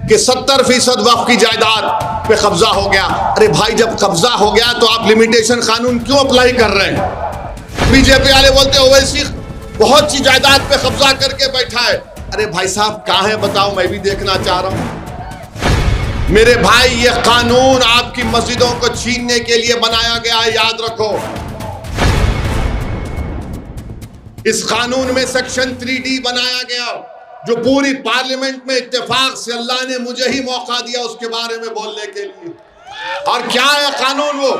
कि 70% वक्फ की जायदाद पे कब्जा हो गया। अरे भाई, जब कब्जा हो गया तो आप लिमिटेशन कानून क्यों अप्लाई कर रहे हैं? बीजेपी वाले बोलते ओवैसी बहुत सी जायदाद पे कब्जा करके बैठा है। अरे भाई साहब, कहां है बताओ, मैं भी देखना चाह रहा हूं। मेरे भाई, ये कानून आपकी मस्जिदों को छीनने के लिए बनाया गया है, याद रखो। इस कानून में सेक्शन 3D बनाया गया, जो पूरी पार्लियामेंट में इत्तेफाक से अल्लाह ने मुझे ही मौका दिया उसके बारे में बोलने के लिए। और क्या है कानून? वो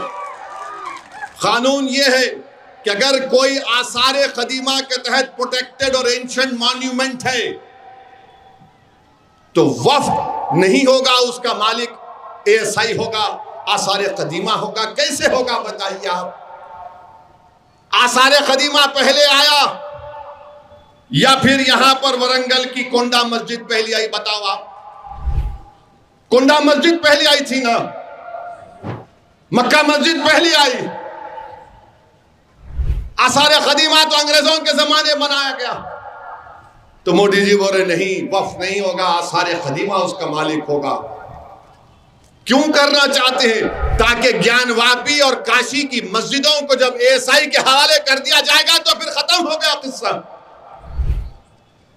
कानून ये है कि अगर कोई आसारे कदीमा के तहत प्रोटेक्टेड और एंशिएंट मॉन्यूमेंट है तो वक्फ नहीं होगा, उसका मालिक ASI होगा, आसारे कदीमा होगा। कैसे होगा बताइए आप? आसारे कदीमा पहले आया या फिर यहां पर वरंगल की कोंडा मस्जिद पहली आई? बताओ आप। कोंडा मस्जिद पहली आई थी ना, मक्का मस्जिद पहली आई। आसारे कदीमा तो अंग्रेजों के जमाने बनाया गया। तो मोदी जी बोल रहे नहीं, वक्फ नहीं होगा, आसारे कदीमा उसका मालिक होगा। क्यों करना चाहते हैं? ताकि ज्ञानवापी और काशी की मस्जिदों को जब ASI के हवाले कर दिया जाएगा तो फिर खत्म हो गया किस्सा।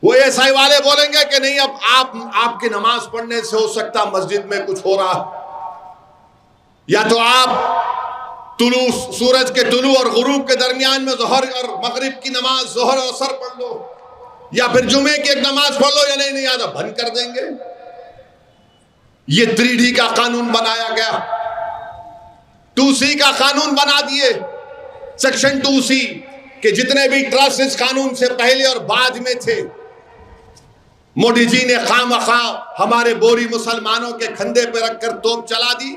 वो ASI वाले बोलेंगे कि नहीं, अब आपकी नमाज पढ़ने से हो सकता मस्जिद में कुछ हो रहा, या तो आप सूरज के तुलू और गुरूब के दरमियान में ज़ोहर और मगरिब की नमाज, ज़ोहर और असर पढ़ लो, या फिर जुमे की एक नमाज पढ़ लो, या नहीं याद बंद कर देंगे। ये 3D का कानून बनाया गया, 2C का कानून बना दिए, सेक्शन 2C के जितने भी ट्रस्ट इस कानून से पहले और बाद में थे, मोदी जी ने खामखा हमारे बोरी मुसलमानों के कंधे पे रखकर तोप चला दी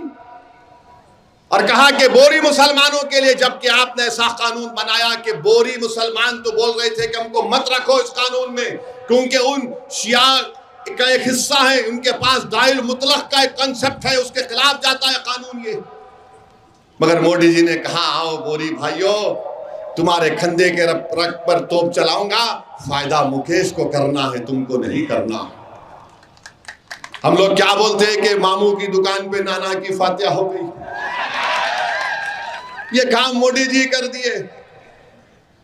और कहा कि बोरी मुसलमानों के लिए, जबकि आपने ऐसा कानून बनाया कि बोरी मुसलमान तो बोल रहे थे कि हमको मत रखो इस कानून में, क्योंकि उन शिया का एक हिस्सा है, उनके पास दाइल मुतलक का एक कंसेप्ट है, उसके खिलाफ जाता है कानून ये। मगर मोदी जी ने कहा, आओ बोरी भाइयों, तुम्हारे कंधे के रख पर तोप चलाऊंगा, फायदा मुकेश को करना है, तुमको नहीं करना। हम लोग क्या बोलते हैं कि मामू की दुकान पे नाना की फातिहा हो गई। ये काम मोदी जी कर दिए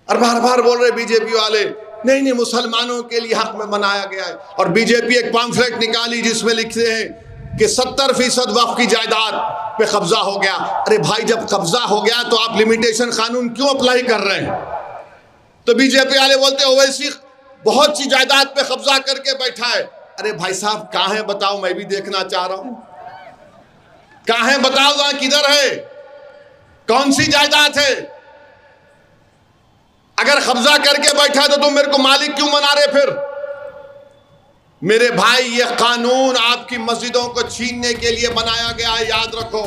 और बार बार बोल रहे बीजेपी वाले नहीं नहीं, मुसलमानों के लिए हक में बनाया गया है। और बीजेपी एक पॉम्फलेट निकाली जिसमें लिखते हैं कि 70% वक्फ की जायदाद पे कब्जा हो गया। अरे भाई, जब कब्जा हो गया तो आप लिमिटेशन कानून क्यों अप्लाई कर रहे हैं? तो बीजेपी वाले बोलते ओवैसी बहुत सी जायदाद पे कब्जा करके बैठा है। अरे भाई साहब, कहां है बताओ, मैं भी देखना चाह रहा हूं। कहां है बताओ, किधर है, कौन सी जायदाद है? अगर कब्जा करके बैठा तो तुम मेरे को मालिक क्यों बना रहे फिर? मेरे भाई, ये कानून आपकी मस्जिदों को छीनने के लिए बनाया गया है, याद रखो।